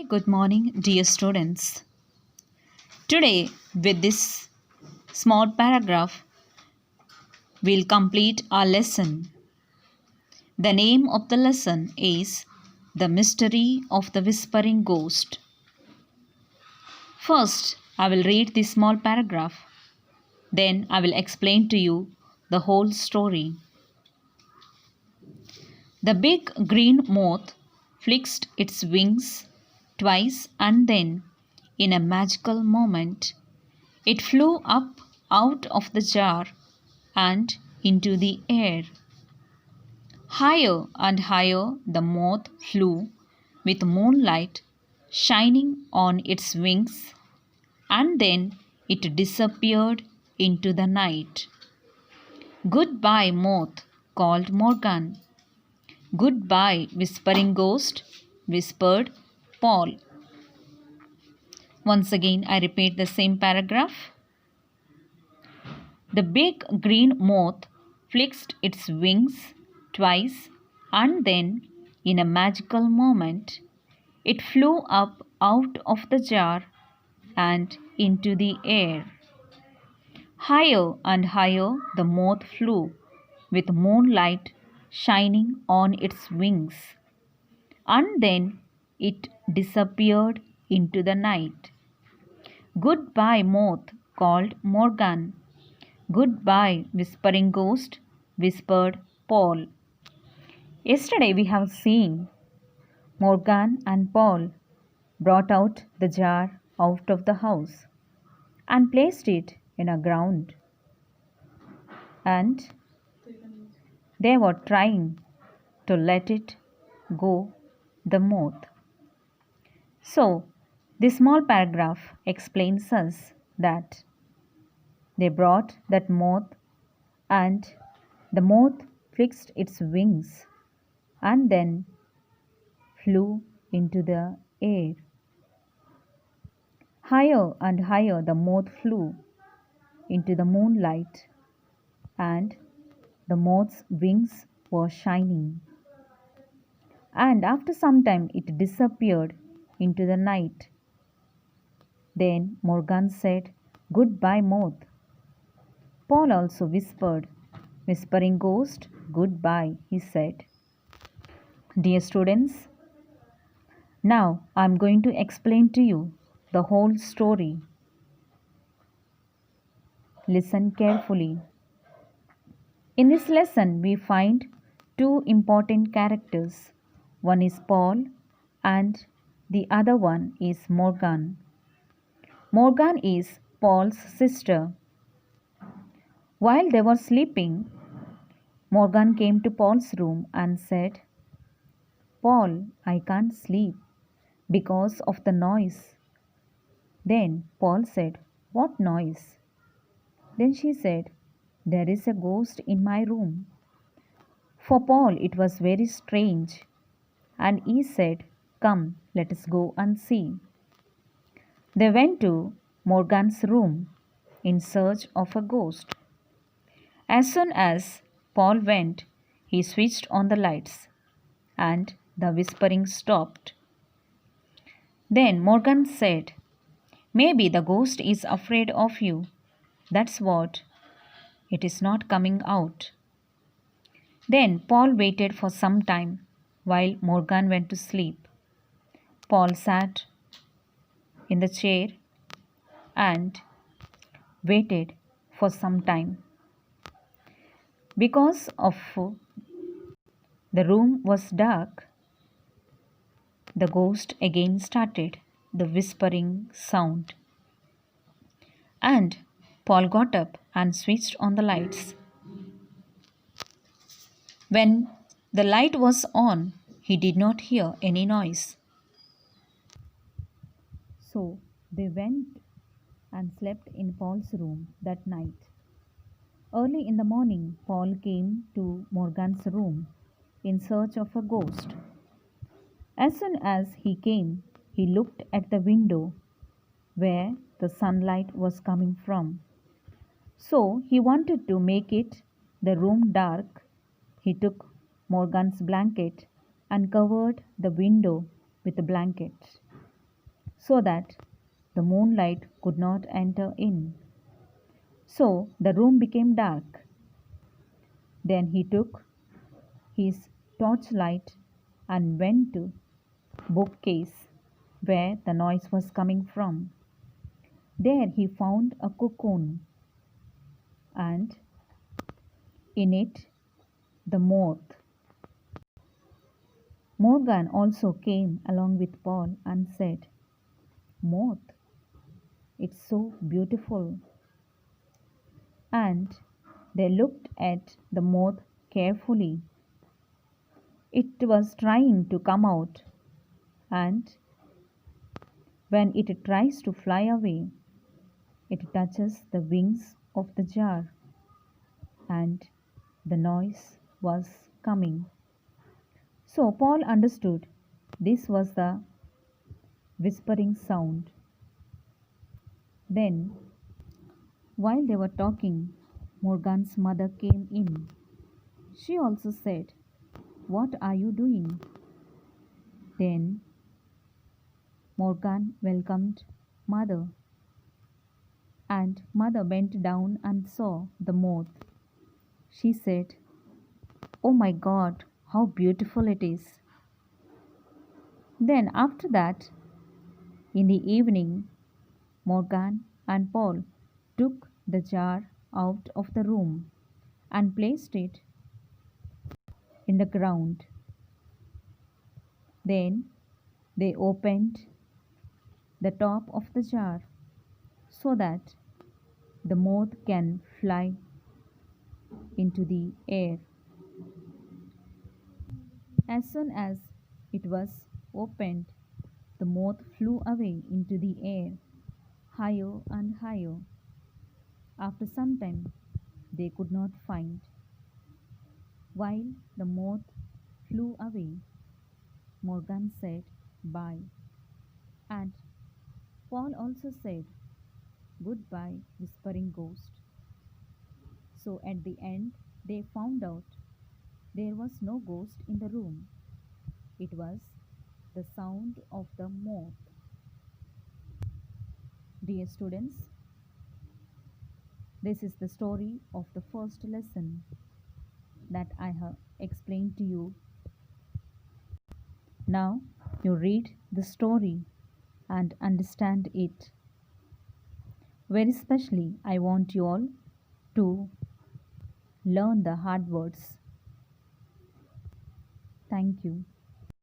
Good morning, dear students. Today, with this small paragraph, we'll complete our lesson. The name of the lesson is The Mystery of the Whispering Ghost. First, I will read this small paragraph. Then, I will explain to you the whole story. The big green moth flexed its wings twice and then, in a magical moment, it flew up out of the jar and into the air. Higher and higher the moth flew, with moonlight shining on its wings, and then it disappeared into the night. "Goodbye, moth," called Morgan. "Goodbye, whispering ghost," whispered Paul. Once again, I repeat the same paragraph. The big green moth flexed its wings twice and then, in a magical moment, it flew up out of the jar and into the air. Higher and higher the moth flew, with moonlight shining on its wings, and then it disappeared into the night. "Goodbye, moth," called Morgan. "Goodbye, whispering ghost," whispered Paul. Yesterday we have seen Morgan and Paul brought out the jar out of the house and placed it in a ground, and they were trying to let it go, the moth. So, this small paragraph explains us that they brought that moth, and the moth fixed its wings and then flew into the air. Higher and higher the moth flew into the moonlight, and the moth's wings were shining. And after some time it disappeared into the night. Then Morgan said, "Goodbye, moth." Paul also whispered, "Whispering ghost, goodbye," he said. Dear students, now I am going to explain to you the whole story. Listen carefully. In this lesson, we find two important characters. One is Paul and the other one is Morgan. Morgan is Paul's sister. While they were sleeping, Morgan came to Paul's room and said, "Paul, I can't sleep because of the noise." Then Paul said, "What noise?" Then she said, "There is a ghost in my room." For Paul it was very strange, and he said, "Come, let us go and see." They went to Morgan's room in search of a ghost. As soon as Paul went, he switched on the lights, and the whispering stopped. Then Morgan said, "Maybe the ghost is afraid of you. That's what. It is not coming out." Then Paul waited for some time while Morgan went to sleep. Paul sat in the chair and waited for some time. Because of the room was dark, the ghost again started the whispering sound. And Paul got up and switched on the lights. When the light was on, he did not hear any noise. So they went and slept in Paul's room that night. Early in the morning, Paul came to Morgan's room in search of a ghost. As soon as he came, he looked at the window where the sunlight was coming from. So he wanted to make the room dark. He took Morgan's blanket and covered the window with the blanket. so that the moonlight could not enter in. So the room became dark. Then he took his torchlight and went to bookcase where the noise was coming from. There he found a cocoon, and in it the moth. Morgan also came along with Paul and said, "Moth, it's so beautiful." And they looked at the moth carefully. It was trying to come out, and when it tries to fly away, it touches the wings of the jar, and the noise was coming. So Paul understood this was the whispering sound. Then, while they were talking, Morgan's mother came in. She also said, "What are you doing?" Then Morgan welcomed Mother, and Mother bent down and saw the moth. She said, "Oh my God, how beautiful it is." Then, after that, in the evening, Morgan and Paul took the jar out of the room and placed it in the ground. Then they opened the top of the jar so that the moth can fly into the air. As soon as it was opened, the moth flew away into the air, higher and higher. After some time, they could not find. While the moth flew away, Morgan said bye, and Paul also said goodbye, whispering ghost. So at the end, they found out there was no ghost in the room. It was the sound of the moth. Dear students, this is the story of the first lesson that I have explained to you. Now you read the story and understand it. Very specially, I want you all to learn the hard words. Thank you.